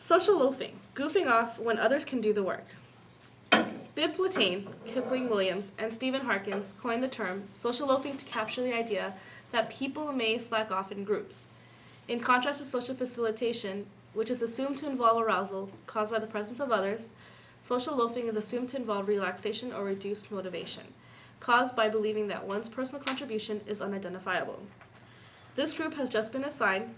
Social loafing, goofing off when others can do the work. Bibb Platane, Kipling Williams, and Stephen Harkins coined the term social loafing to capture the idea that people may slack off in groups. In contrast to social facilitation, which is assumed to involve arousal caused by the presence of others, social loafing is assumed to involve relaxation or reduced motivation, caused by believing that one's personal contribution is unidentifiable. This group has just been assigned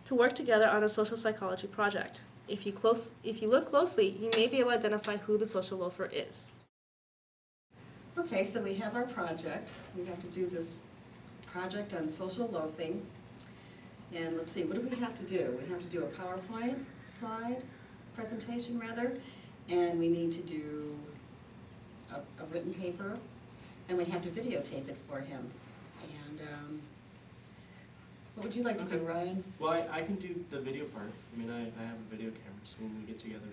to work together on a social psychology project. If you look closely, you may be able to identify who the social loafer is. Okay, so we have our project. We have to do this project on social loafing. And let's see, what do we have to do? We have to do a PowerPoint slide, presentation rather, and we need to do a written paper, and we have to videotape it for him. And what would you like to do, Ryan? Well, I can do the video part. I mean, I have a video camera, so when we get together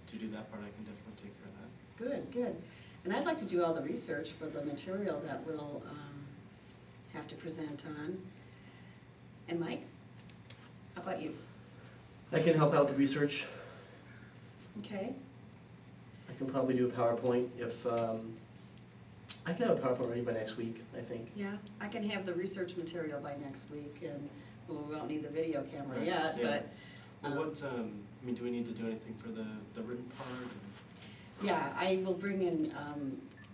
to do that part, I can definitely take care of that. Good, good. And I'd like to do all the research for the material that we'll have to present on. And Mike, how about you? I can help out with the research. Okay. I can probably do a PowerPoint if, I can have a PowerPoint ready by next week, I think. Yeah, I can have the research material by next week, and well, we won't need the video camera Right, yet, yeah. but. Well, I mean, do we need to do anything for the written part? Or? Yeah, I will bring in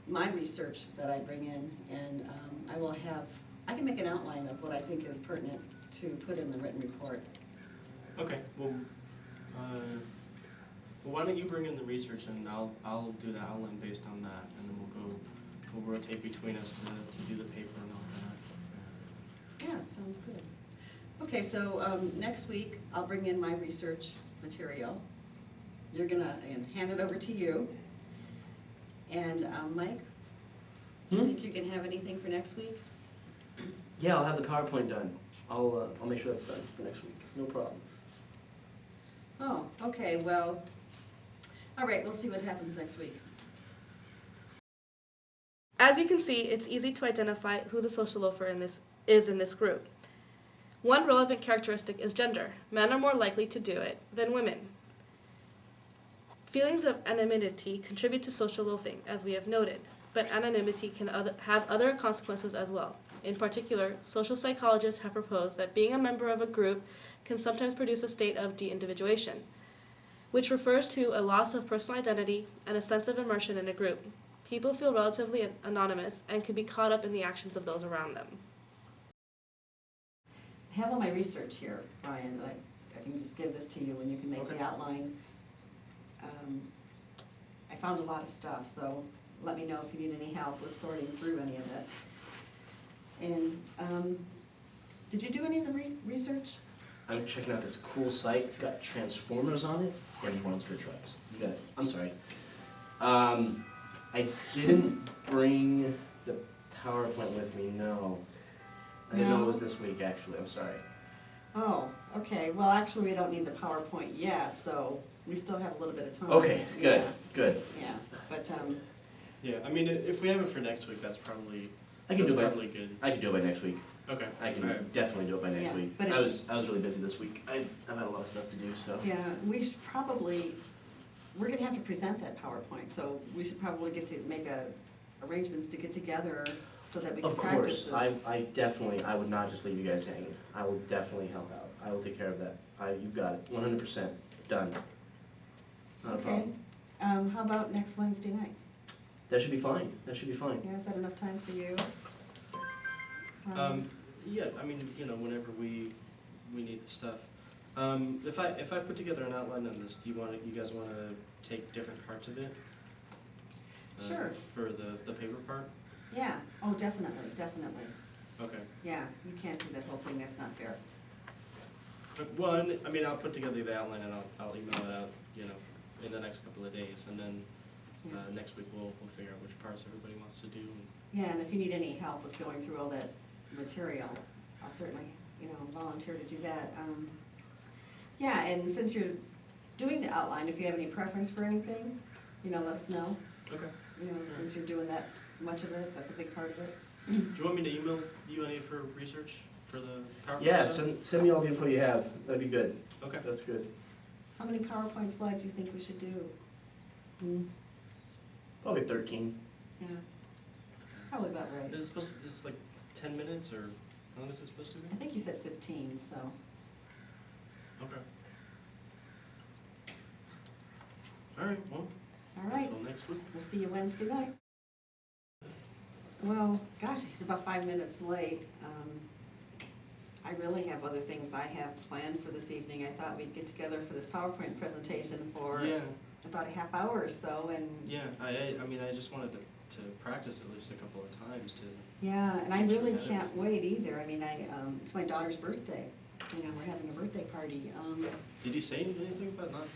my research that I bring in, and I can make an outline of what I think is pertinent to put in the written report. Okay, well, why don't you bring in the research and I'll do the outline based on that, and then we'll rotate between us to do the paper and all that. Yeah, it sounds good. Okay, so next week I'll bring in my research material. You're gonna hand it over to you. And Mike, do you think you can have anything for next week? Yeah, I'll have the PowerPoint done. I'll make sure that's done for next week, no problem. Oh, okay, well, all right, we'll see what happens next week. As you can see, it's easy to identify who the social loafer is in this group. One relevant characteristic is gender. Men are more likely to do it than women. Feelings of anonymity contribute to social loafing, as we have noted, but anonymity can have other consequences as well. In particular, social psychologists have proposed that being a member of a group can sometimes produce a state of de-individuation, which refers to a loss of personal identity and a sense of immersion in a group. People feel relatively anonymous and can be caught up in the actions of those around them. I have all my research here, Brian. I can just give this to you and you can make the outline. I found a lot of stuff, so let me know if you need any help with sorting through any of it. And did you do any of the research? I'm checking out this cool site. It's got transformers on it and monster trucks. You got it. I'm sorry. I didn't bring the PowerPoint with me, no. I didn't know it was this week, actually. I'm sorry. Oh, okay. Well, actually, we don't need the PowerPoint yet, so we still have a little bit of time. Okay, good, Yeah, good. yeah. But, Yeah, I mean, if we have it for next week, that's probably I can do it. probably good. I can do it by next week. Okay. I can All right. definitely do it by next Yeah, week. but I was really busy this week. I've had a lot of stuff to do, so. yeah, we should probably, we're gonna have to present that PowerPoint, so we should probably get to make arrangements to get together so that we can Of practice course, this. I would not just leave you guys hanging. I will definitely help out. I will take care of that. You've got it, 100% done. Not a Okay. problem. How about next Wednesday night? That should be fine, that should be fine. Yeah, is that enough time for you? Yeah, I mean, you know, whenever we need the stuff. If I put together an outline on this, do you guys wanna take different parts of it? Sure. For the paper part? Yeah, oh, definitely, definitely. Okay. Yeah, you can't do that whole thing, that's not fair. Well, I mean, I'll put together the outline and I'll email it out, you know, in the next couple of days, and then Yeah. next week we'll figure out which parts everybody wants to do. Yeah, and if you need any help with going through all that material, I'll certainly, volunteer to do that. Yeah, and since you're doing the outline, if you have any preference for anything, let us know. Okay. Since you're doing that much of it, that's a big part of it. Do you want me to email you any of her research for the PowerPoint? Yeah, stuff? send me all the info you have. That'd be good. Okay. That's good. How many PowerPoint slides do you think we should do? Probably 13. Yeah, probably about right. Is it supposed to, is it like 10 minutes, or how long is it supposed to be? I think he said 15, so. Okay. All right, well, All right, until next week. we'll see you Wednesday night. Well, gosh, he's about 5 minutes late. I really have other things I have planned for this evening. I thought we'd get together for this PowerPoint presentation for Yeah, about a half hour or so, and yeah, I mean, I just wanted to practice at least a couple of times to, yeah, and I Make sure really you have can't it. wait either. I mean, it's my daughter's birthday. You know, we're having a birthday party. did he say anything about not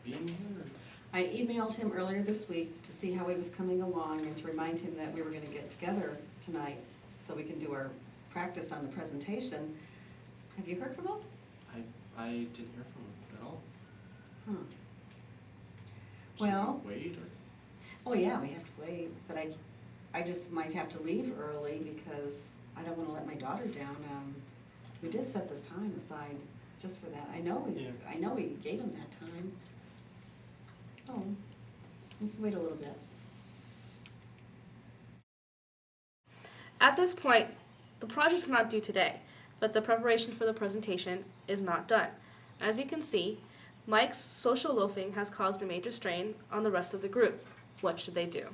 being here, or? I emailed him earlier this week to see how he was coming along and to remind him that we were gonna get together tonight so we can do our practice on the presentation. Have you heard from him? I didn't hear from him at all. Huh. Should we Well- wait, or? Oh, yeah, we have to wait, but I just might have to leave early because I don't wanna let my daughter down. We did set this time aside just for that. I know Yeah. we gave him that time. Oh, let's wait a little bit. At this point, the project is not due today, but the preparation for the presentation is not done. As you can see, Mike's social loafing has caused a major strain on the rest of the group. What should they do?